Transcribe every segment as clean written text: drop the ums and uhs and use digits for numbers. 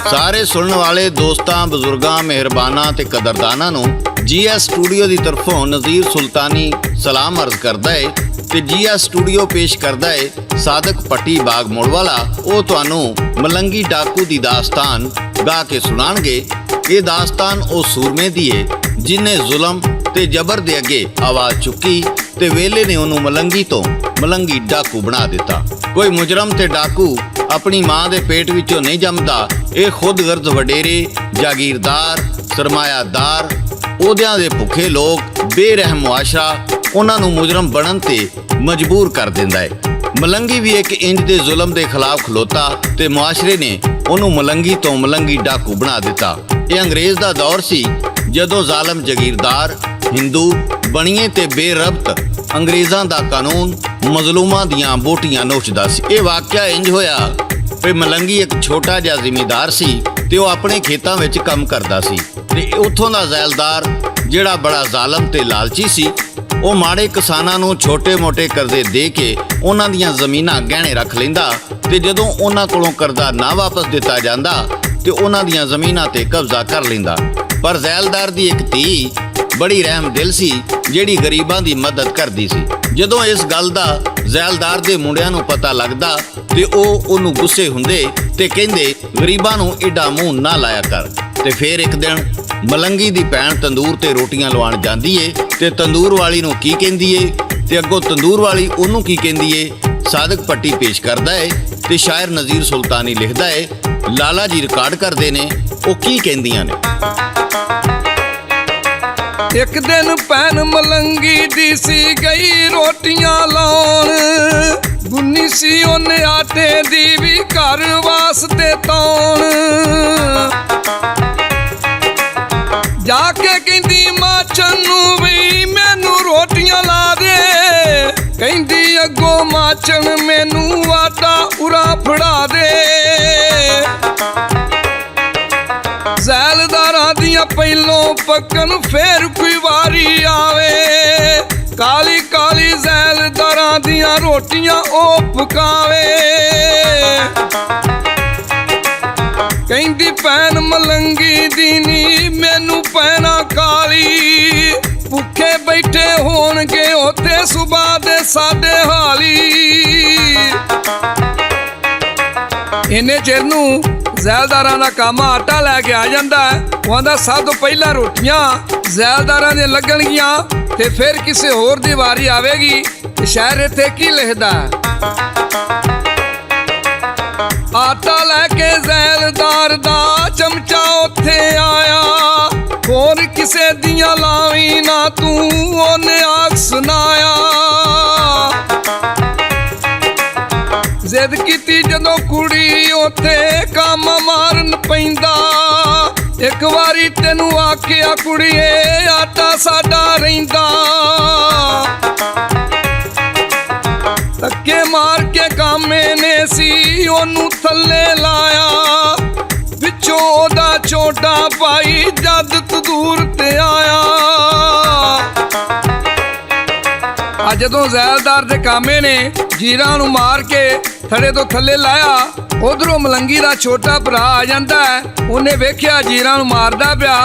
सारे सुनने वाले दोस्तां बजुर्गां मेहरबानां ते कदरदानां नूं GS स्टूडियो की तरफों नज़ीर सुल्तानी सलाम अर्ज करदा है ते GS स्टूडियो पेश करदा है सादक पट्टी बाग मोड़वाला। वो तुहानू मलंगी डाकू की दास्तान गा के सुनाणगे। ये दास्तान उस सूरमे दी है जिन्हें जुल्म ते जबर दे अगे आवाज़ चुकी ते वेले ने उन्होंने मलंगी तो मलंगी डाकू बना दिता। कोई मुजरम ते डाकू अपनी माँ के पेट विचों नहीं जमदा। ये खुद गर्ज वडेरे जागीरदार सरमायादार ओहदियां दे भुखे लोग बेरहम मुआशरा उन्होंने मुजरम बनन ते मजबूर कर दिंदा है। मलंगी भी एक इंज दे जुल्म के खिलाफ खलोता ते मुआशरे ने उन्होंने मलंगी तो मलंगी डाकू बना दिता। ये अंग्रेज़ का दौर सी जदों जालम जगीरदार हिंदू बणीए ते बेरबत अंग्रेज़ां दा कानून मजलूमां दियां बोटियां नोचदा सी। ये वाक़या इंज होया कि मलंगी एक छोटा जिहा जिमीदार सी ते वो अपने खेतां विच काम करदा सी ते उत्थों दा ज़ैलदार जिहड़ा बड़ा जालम ते लालची सी वो माड़े किसानां नूं छोटे मोटे करजे दे के उन्हां दियां ज़मीनां गहणे रख लैंदा ते जदों उन्हां कोलों करजा ना वापस दिता जांदा ते उन्हां दियां ज़मीनां ते कब्जा कर लैंदा। पर ज़ैलदार दी एक धी बड़ी रहम दिल सी जिहड़ी गरीबां दी मदद करदी सी। जदों इस गल दा ज़ैलदार दे मुंडियां नूं पता लगदा ते ओह उहनूं गुस्से हुंदे ते कहंदे गरीबां नूं एडा मूंह ना लाया कर। ते फिर एक दिन मलंगी दी भैन तंदूर ते रोटियां लवाण जांदी है ते तंदूर वाली नूं की कहंदी है ते अगों तंदूर वाली उहनूं की कहंदी है। सादक पट्टी पेश करदा है ते शायर नज़ीर सुल्तानी लिखदा है। लाला जी रिकॉर्ड करदे ने ओह की कहंदियां ने। एक दिन भैन मलंगी दी सी गई रोटियां लाउण गुन्नी सी ओने आटे दी भी घर वास्ते तौण जाके कहंदी माचन नूं भी मैनू रोटियां ला दे कहंदी अगों माचन मैनू आटा उरा फड़ा दे। ज़ैलदारां दियां पहलों पकन फिर कोई वारी आवे काली काली ज़ैलदारां दियां रोटियां ओ पकावे। कहंदी भैन मलंगी दी नी मैनू पैना काली भुखे बैठे होणगे उत्थे सुबह दे साडे हाली। इन्ने चिर नूं ज़ैलदारां दा काम आटा लैके आ जांदा है। वो आंदा सब तो पहला रोटियां ज़ैलदारां दी लगणगियां ते फिर किसी होर दी वारी आवेगी। ते शायर इत्थे की लिखदा आटा लैके ज़ैलदार दा चमचा उत्थे आया होर किसे दियां लावी ना तू ओने आख सुनाया। जिद कीती जदों कुड़ी उत्थे काम मारन पैंदा एक वारी तेनू आखिया कुड़िए आटा साडा रहिंदा धक्के मार के कामे ने सी ओनू थल्ले लाया पिछों ओदा छोटा भाई जद तंदूर ते आया। जदों ज़ैलदार दे कामे ने जीरां नूं मार के थड़े तो थल्ले लाया उधरों मलंगी दा छोटा भरा आ जांदा है। उन्हें वेख्या जीरां नूं मारदा पिया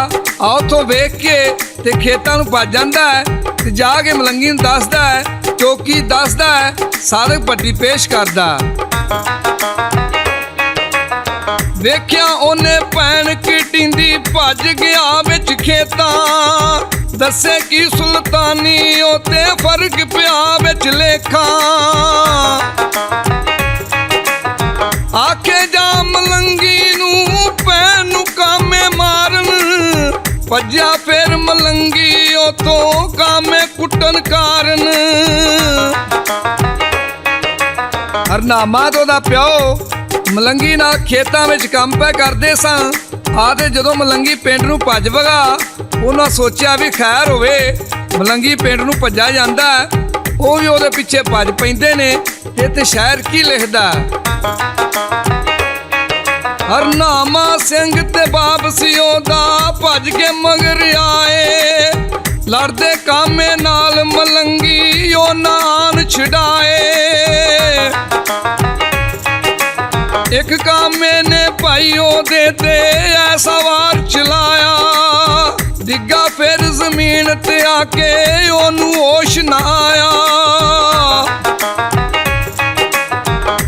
आ उत्थों वेख के ते खेतां नूं भज जांदा है ते जाके मलंगी नूं दसदा है चौकी दसदा है सादक पट्टी पेश करदा। वेख्या ओने भैन किटिंदी भज गया विच खेतां दसे की सुल्तानी ओते फर्क पिया विच लेखा आखे जा मलंगी नूं भैन नूं कामे मारन भज्या फिर मलंगी ओतों कामे कुटन कारण। हरनामा तो दा प्यो मलंगी नाल खेतां विच काम पे करदे सन। आते जदों मलंगी पिंड नूं भज वगा उन्हां सोचिया भी खैर होवे मलंगी पिंड नूं भज्जा जांदा ਉਹ ਵੀ ਉਹਦੇ ਪਿੱਛੇ ਭੱਜ ਪੈਂਦੇ ਨੇ। ਇਹ ਤੇ ਸ਼ਾਇਰ ਕੀ ਲਿਖਦਾ ਹਰਨਾਮਾ ਸਿੰਘ ਤੇ ਬਾਪ ਸੀ ਉਹਦਾ ਭੱਜ ਕੇ ਮਗਰ ਆਏ ਲੜਦੇ ਕਾਮੇ ਨਾਲ ਮਲੰਗੀ ਉਹ ਨਾਨ ਛਡਾਏ ਇੱਕ ਕਾਮੇ ਨੇ ਭਾਈ ਉਹਦੇ ਤੇ ਐਸਾ ਵਾਰ ਚਲਾਇਆ, ਡਿੱਗਾ ਫਿਰ ਜ਼ਮੀਨ ਤੇ ਆ ਕੇ ਉਹਨੂੰ ਹੋਸ਼ ਨਾ ਆਇਆ।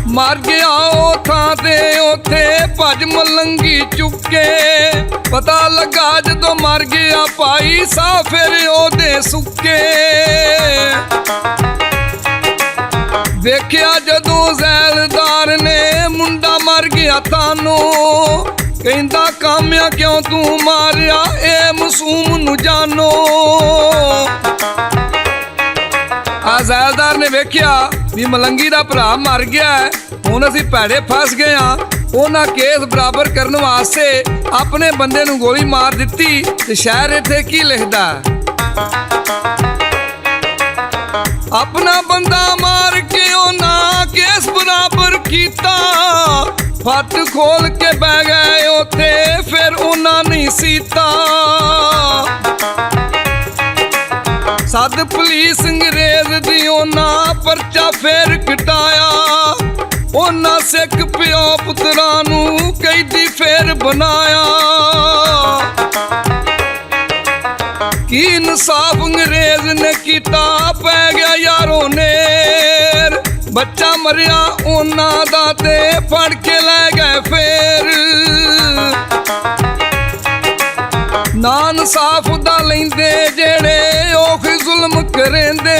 ਮਰ ਗਿਆ ਉਹ ਥਾਂ ਤੇ ਉੱਥੇ ਭੱਜ ਮਲੰਗੀ ਚੁੱਕੇ, ਪਤਾ ਲੱਗਾ ਜਦੋਂ ਮਰ ਗਿਆ ਭਾਈ ਸਾਹ ਫਿਰ ਉਹਦੇ ਸੁੱਕੇ। ਵੇਖਿਆ ਜਦੋਂ ਜ਼ੈਲਦਾਰ ਨੇ ਮੁੰਡਾ ਮਰ ਗਿਆ ਤਾਨੂੰ, ਕਹਿੰਦਾ ਕਾਮਿਆ ਕਿਉਂ ਤੂੰ ਮਾਰਿਆ ਇਹ ਮਾਸੂਮ ਨੂੰ ਜਾਨੋ। ਆ ਜ਼ੈਲਦਾਰ ਨੇ ਵੇਖਿਆ ਵੀ ਮਲੰਗੀ ਦਾ ਭਰਾ ਮਰ ਗਿਆ, ਹੁਣ ਅਸੀਂ ਭੈੜੇ ਫਸ ਗਏ ਆ। ਉਹਨਾਂ ਕੇਸ ਬਰਾਬਰ ਕਰਨ ਵਾਸਤੇ ਆਪਣੇ ਬੰਦੇ ਨੂੰ ਗੋਲੀ ਮਾਰ ਦਿੱਤੀ। ਤੇ ਸ਼ਾਇਰ ਇੱਥੇ ਕੀ ਲਿਖਦਾ, ਆਪਣਾ ਬੰਦਾ ਮਾਰ ਕੇ ਉਹਨਾਂ ਕੇਸ ਬਰਾਬਰ ਕੀਤਾ, ਫੱਟ ਖੋਲ ਕੇ ਬਹਿ ਗਏ ਉੱਥੇ ਫਿਰ ਉਹਨਾਂ ਨਹੀਂ ਸੀਤਾ। ਸੱਦ ਪੁਲਿਸ ਅੰਗਰੇਜ਼ ਦੀ ਉਹਨਾਂ ਪਰਚਾ ਫੇਰ ਕਟਾਇਆ, ਉਹਨਾਂ ਸਿੱਖ ਪਿਓ ਪੁੱਤਰਾਂ ਨੂੰ ਕੈਦੀ ਫੇਰ ਬਣਾਇਆ। ਕੀ ਇਨਸਾਫ ਅੰਗਰੇਜ਼ ਨੇ ਕੀਤਾ, ਪੈ ਗਿਆ ਯਾਰੋ ਨੇਰ, ਬੱਚਾ ਮਰਿਆ ਉਹਨਾਂ ਦਾ ਤੇ ਫੜ ਕੇ ਲੈ ਗਏ ਫੇਰ। ਨਾ ਇਨਸਾਫ ਦਾ ਲੈਂਦੇ ਜਿਹੜੇ ਉਹ ਜ਼ੁਲਮ ਕਰੇਂਦੇ,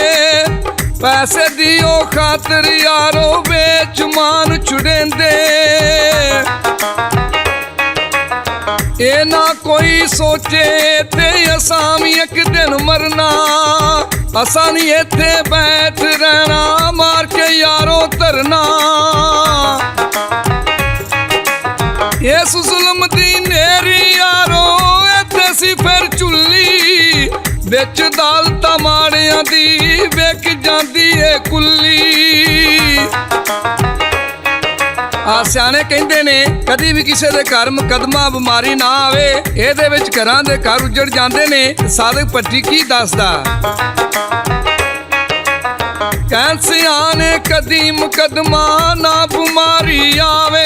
ਪੈਸੇ ਦੀ ਉਹ ਖਾਤਰ ਯਾਰੋ ਵੇਚ ਮਾਨ ਛੁਡੇਂਦੇ। ਇਹ ਨਾ ਕੋਈ ਸੋਚੇ ਤੇ ਅਸਾਂ ਵੀ ਇੱਕ ਦਿਨ ਮਰਨਾ, ਅਸਾਂ ਨਹੀਂ ਇੱਥੇ ਬੈਠ ਰਹਿਣਾ ਮਾਰ ਕੇ ਯਾਰੋ ਧਰਨਾ। ਇਸ ਜ਼ੁਲਮ ਦੀ ਨੇਰੀ ਯਾਰੋ ਇੱਥੇ ਸੀ ਫਿਰ ਚੁੱਲੀ, ਵਿੱਚ ਅਦਾਲਤਾਂ ਮਾੜਿਆਂ ਦੀ ਵਿਕ ਜਾਂਦੀ ਏ ਕੁੱਲੀ। ਆ ਸਿਆਣੇ ਕਹਿੰਦੇ ਨੇ ਕਦੀ ਵੀ ਕਿਸੇ ਦੇ ਘਰ ਮੁਕੱਦਮਾ ਬਿਮਾਰੀ ਨਾ ਆਵੇ, ਇਹਦੇ ਵਿੱਚ ਘਰਾਂ ਦੇ ਘਰ ਉੱਜੜ ਜਾਂਦੇ ਨੇ। ਸਾਦਕ ਭੱਟੀ ਕੀ ਦੱਸਦਾ, ਕਹਿਣ ਸਿਆਣੇ ਕਦੀ ਮੁਕੱਦਮਾ ਨਾ ਬਿਮਾਰੀ ਆਵੇ,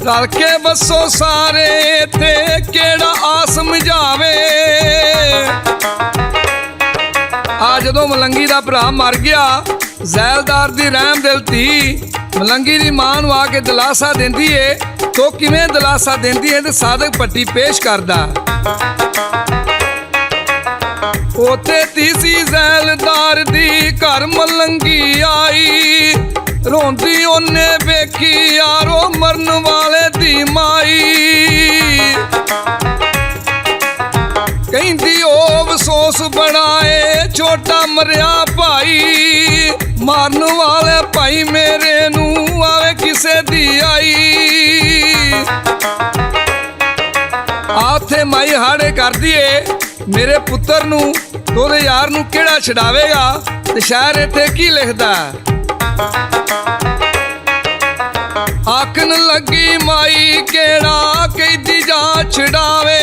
ਰਲ ਕੇ ਬਸੋ ਸਾਰੇ ਇੱਥੇ ਕਿਹੜਾ ਆਸ ਮਝਾਵੇ। ਆ ਜਦੋਂ ਮਲੰਗੀ ਦਾ ਭਰਾ ਮਰ ਗਿਆ, ਜ਼ੈਲਦਾਰ ਦੀ ਰਹਿਮ ਦਿਲ ਧੀ ਮਲੰਗੀ ਦੀ ਮਾਂ ਨੂੰ ਆ ਕੇ ਦਿਲਾਸਾ ਦਿੰਦੀ ਏ। ਤੋ ਕਿਵੇਂ ਦਿਲਾਸਾ ਦਿੰਦੀ ਏ ਤੇ ਸਾਦਕ ਭੱਟੀ ਪੇਸ਼ ਕਰਦਾ, ਉੱਥੇ ਤੀਸੀ ਜ਼ੈਲਦਾਰ ਦੀ ਘਰ ਮਲੰਗੀ ਆਈ, ਰੋਂਦੀ ਉਹਨੇ ਵੇਖੀ ਯਾਰੋ ਮਰਨ ਵਾਲੇ ਦੀ ਮਾਈ। ਕਹਿੰਦੀ ਉਹ ਅਫਸੋਸ ਬਣਾਏ ਛੋਟਾ ਮਰਿਆ ਭਾਈ, ਮਾਰਨ ਵਾਲੇ ਭਾਈ ਮੇਰੇ ਨੂੰ ਆਵੇ ਕਿਸੇ ਦੀ ਆਈ। ਆਥੇ ਮਾਈ ਹਾੜੇ ਕਰਦੀ ਏ ਮੇਰੇ ਪੁੱਤਰ ਨੂੰ, ਉਹਦੇ ਯਾਰ ਨੂੰ ਕਿਹੜਾ ਛਡਾਵੇਗਾ। ਤੇ ਸ਼ਾਇਰ ਇੱਥੇ ਕੀ ਲਿਖਦਾ, ਆਖਣ ਲੱਗੀ ਮਾਈ ਕਿਹੜਾ ਕੈਦੀ ਜਾ ਛਡਾਵੇ,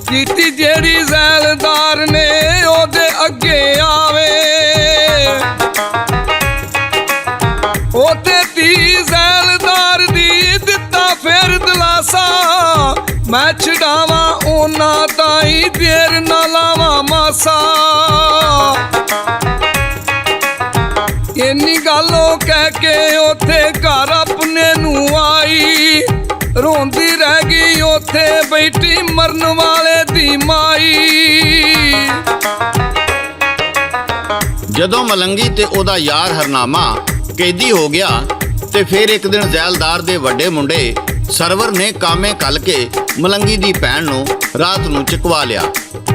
ਕੀਤੀ ਜਿਹੜੀ ਜ਼ੈਲਦਾਰ ਨੇ ਉਹਦੇ ਅੱਗੇ ਆਵੇ। ਉਹਤੇ ਤੀ ਜ਼ੈਲਦਾਰ ਦੀ ਦਿੱਤਾ ਫਿਰ ਦਿਲਾਸਾ, ਮੈਂ ਛਡਾਵਾਂ ਉਹਨਾਂ ਤਾਈ ਦੇਰ ਨਾ ਲਾਵਾਂ ਮਾਸਾ। ਇੰਨੀ ਗੱਲੋਂ ਕਹਿ ਕੇ ਉੱਥੇ ਘਰ ਆਪਣੇ ਨੂੰ ਆਈ, ਰੋਂਦੀ ਰਹਿ ਗਈ ਉੱਥੇ ਬੈਠੀ ਮਰਨ ਵਾਲੇ ਦੀ ਮਾਈ। ਜਦੋਂ ਮਲੰਗੀ ਤੇ ਉਹਦਾ ਯਾਰ ਹਰਨਾਮਾ ਕੈਦੀ ਹੋ ਗਿਆ ਤੇ ਫਿਰ ਇੱਕ ਦਿਨ ਜ਼ੈਲਦਾਰ ਦੇ ਵੱਡੇ ਮੁੰਡੇ ਸਰਵਰ ਨੇ ਕਾਮੇ ਕੱਲ ਕੇ ਮਲੰਗੀ ਦੀ ਭੈਣ ਨੂੰ ਰਾਤ ਨੂੰ ਚੁਕਵਾ ਲਿਆ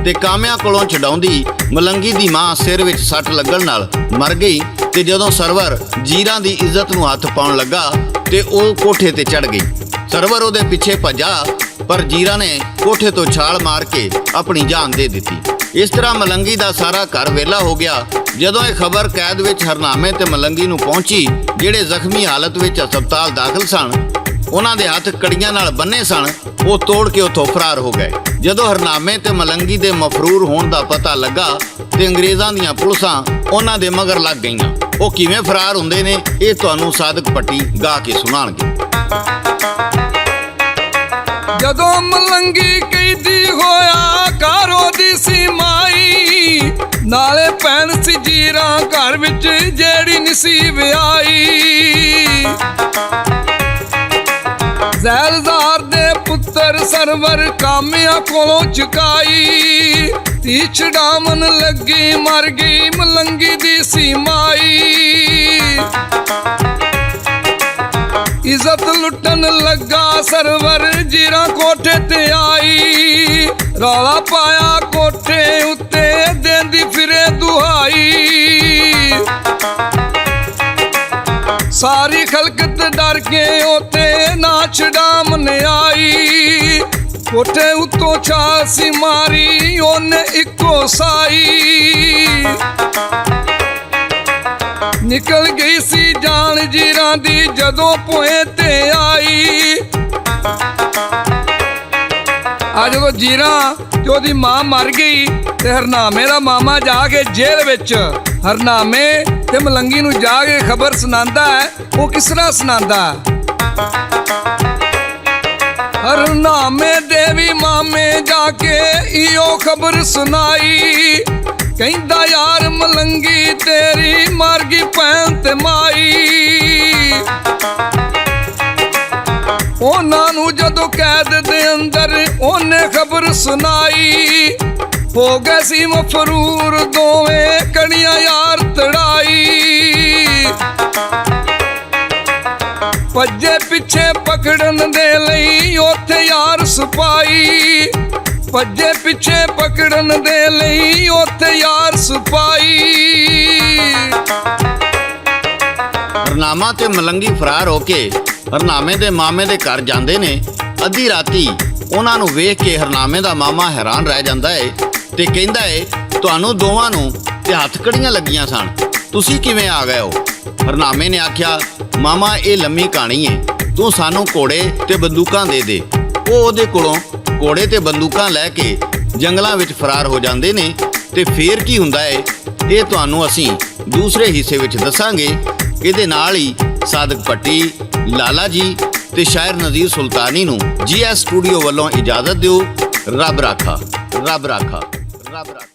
ਤੇ ਕਾਮਿਆਂ ਕੋਲੋਂ ਛਡਾਉਂਦੀ ਮਲੰਗੀ ਦੀ ਮਾਂ ਸਿਰ ਵਿੱਚ ਸੱਟ ਲੱਗਣ ਨਾਲ ਮਰ ਗਈ। ਤੇ ਜਦੋਂ ਸਰਵਰ ਜੀਰਾਂ ਦੀ ਇੱਜ਼ਤ ਨੂੰ ਹੱਥ ਪਾਉਣ ਲੱਗਾ ਤੇ ਉਹ ਕੋਠੇ ਤੇ ਚੜ ਗਈ। ਸਰਵਰ ਉਹਦੇ ਪਿੱਛੇ ਭੱਜਾ ਪਰ ਜੀਰਾਂ ਨੇ ਕੋਠੇ ਤੋਂ ਛਾਲ ਮਾਰ ਕੇ ਆਪਣੀ ਜਾਨ ਦੇ ਦਿੱਤੀ। ਇਸ ਤਰ੍ਹਾਂ ਮਲੰਗੀ ਦਾ ਸਾਰਾ ਘਰ ਵਿਹਲਾ ਹੋ ਗਿਆ। ਜਦੋਂ ਇਹ ਖਬਰ ਕੈਦ ਵਿੱਚ ਹਰਨਾਮੇ ਤੇ ਮਲੰਗੀ ਨੂੰ ਪਹੁੰਚੀ, ਜਿਹੜੇ ਜ਼ਖਮੀ ਹਾਲਤ ਵਿੱਚ ਹਸਪਤਾਲ ਦਾਖਲ ਸਨ, ਉਹਨਾਂ ਦੇ ਹੱਥ ਕੜੀਆਂ ਨਾਲ ਬੰਨੇ ਸਨ, ਉਹ ਤੋੜ ਕੇ ਉੱਥੋਂ ਫਰਾਰ ਹੋ ਗਏ। ਜਦੋਂ ਹਰਨਾਮੇ ਤੇ ਮਲੰਗੀ ਦੇ ਮਫਰੂਰ ਹੋਣ ਦਾ ਪਤਾ ਲੱਗਾ ਤੇ ਅੰਗਰੇਜ਼ਾਂ ਦੀਆਂ ਪੁਲਿਸਾਂ ਉਹਨਾਂ ਦੇ ਮਗਰ ਲੱਗ ਗਈਆਂ। ਉਹ ਕਿਵੇਂ ਫਰਾਰ ਹੁੰਦੇ ਨੇ ਇਹ ਤੁਹਾਨੂੰ ਸਾਦਕ ਭੱਟੀ ਗਾ ਕੇ ਸੁਣਾਉਣਗੇ। ਜਦੋਂ ਮਲੰਗੀ ਕੈਦੀ ਹੋਇਆ ਘਰੋਂ ਦੀ ਸੀ ਮਾਈ, ਨਾਲੇ ਭੈਣ ਸੀ ਜੀਰਾ ਘਰ ਵਿੱਚ ਜਿਹੜੀ ਨਸੀ ਵਿਆਹੀ। ਜ਼ੈਲਜ਼ਾਰ ਦੇ ਪੁੱਤਰ ਸਰਵਰ ਕਾਮਿਆਂ ਕੋਲੋਂ ਚੁਕਾਈ, ਧੀ ਛਡਾਵਣ ਲੱਗੀ ਮਰ ਗਈ ਮਲੰਗੀ ਦੀ ਸੀ ਮਾਈ। ਇੱਜ਼ਤ ਲੁੱਟਣ ਲੱਗਾ ਸਰਵਰ ਜੀਰਾ ਕੋਠੇ ਤੇ ਆਈ, ਰੌਲਾ ਪਾਇਆ ਕੋਠੇ ਉੱਤੇ ਦੇਂਦੀ ਫਿਰੇ ਦੁਹਾਈ। ਸਾਰੀ ਖਲਕਤ ਡਰ ਕੇ ਉੱਤੇ ਨਾ ਛਡਾਵਣ ਆਈ, ਕੋਠੇ ਉੱਤੋਂ ਛਾਸੀ ਮਾਰੀ ਉਹਨੇ ਇੱਕੋ ਸਾਈ। ਨਿਕਲ ਗਈ ਸੀ ਜਾਨ ਜੀਰਾਂ ਦੀ ਜਦੋਂ ਭੋਏ ਤੇ ਆਈ। ਆ ਜਦੋਂ ਜੀਰਾਂ ਤੇ ਉਹਦੀ ਮਾਂ ਮਰ ਗਈ ਤੇ ਹਰਨਾਮੇ ਦਾ ਮਾਮਾ ਜਾ ਕੇ ਜੇਲ੍ਹ ਵਿੱਚ ਹਰਨਾਮੇ ਤੇ ਮਲੰਗੀ ਨੂੰ ਜਾ ਕੇ ਖਬਰ ਸੁਣਾਉਂਦਾ ਹੈ। ਉਹ ਕਿਸ ਤਰ੍ਹਾਂ ਸੁਣਾਉਂਦਾ? ਹਰਨਾਮੇ ਦੇ ਵੀ ਮਾਮੇ ਜਾ ਕੇ ਇਹੋ ਖਬਰ ਸੁਣਾਈ, ਕਹਿੰਦਾ ਯਾਰ ਮਲੰਗੀ ਤੇਰੀ ਮਰ ਗਈ ਭੈਣ ਤੇ ਮਾਈ। ਉਹਨਾਂ ਨੂੰ ਜਦੋਂ ਕੈਦ ਦੇ ਅੰਦਰ ਉਹਨੇ ਖਬਰ ਸੁਣਾਈ, ਹੋ ਗਏ ਸੀ ਮਫਰੂਰ ਦੋਵੇਂ ਕਣੀਆਂ ਯਾਰ ਤੜਾਈ। ਭੱਜੇ ਪਿੱਛੇ ਪਕੜਨ ਦੇ ਲਈ ਉੱਥੇ ਯਾਰ ਸਿਪਾਹੀ, ਭੱਜੇ ਪਿੱਛੇ ਪਕੜਨ ਦੇ ਲਈ ਉੱਥੇ ਯਾਰ ਸਿਪਾਹੀ। ਹਰਨਾਮਾ ਤੇ ਮਲੰਗੀ ਫਰਾਰ ਹੋ ਕੇ ਹਰਨਾਮੇ ਦੇ ਮਾਮੇ ਦੇ ਘਰ ਜਾਂਦੇ ਨੇ। ਅੱਧੀ ਰਾਤੀ ਉਹਨਾਂ ਨੂੰ ਵੇਖ ਕੇ ਹਰਨਾਮੇ ਦਾ ਮਾਮਾ ਹੈਰਾਨ ਰਹਿ ਜਾਂਦਾ ਏ ਤੇ ਕਹਿੰਦਾ ਏ, ਤੁਹਾਨੂੰ ਦੋਵਾਂ ਨੂੰ ਤੇ ਹੱਥ ਕੜੀਆਂ ਲੱਗੀਆਂ ਸਨ, ਤੁਸੀਂ ਕਿਵੇਂ ਆ ਗਏ ਹੋ? ਹਰਨਾਮੇ ਨੇ ਆਖਿਆ, ਮਾਮਾ ਇਹ ਲੰਮੀ ਕਹਾਣੀ ਏ, ਤੂੰ ਸਾਨੂੰ ਘੋੜੇ ਤੇ ਬੰਦੂਕਾਂ ਦੇ ਦੇ। ਉਹ ਉਹਦੇ ਕੋਲੋਂ ਘੋੜੇ ਤੇ ਬੰਦੂਕਾਂ ਲੈ ਕੇ ਜੰਗਲਾਂ ਵਿੱਚ ਫਰਾਰ ਹੋ ਜਾਂਦੇ ਨੇ। ਤੇ ਫੇਰ ਕੀ ਹੁੰਦਾ ਏ ਇਹ ਤੁਹਾਨੂੰ ਅਸੀਂ ਦੂਸਰੇ ਹਿੱਸੇ ਵਿੱਚ ਦੱਸਾਂਗੇ। ਇਹਦੇ ਨਾਲ ਹੀ ਸਾਦਕ ਭੱਟੀ, ਲਾਲਾ ਜੀ ਤੇ ਸ਼ਾਇਰ ਨਜ਼ੀਰ ਸੁਲਤਾਨੀ ਨੂੰ GS ਸਟੂਡੀਓ ਵੱਲੋਂ ਇਜਾਜ਼ਤ ਦਿਓ। ਰੱਬ ਰਾਖਾ, ਰੱਬ ਰਾਖਾ, ਰੱਬ ਰਾਖਾ।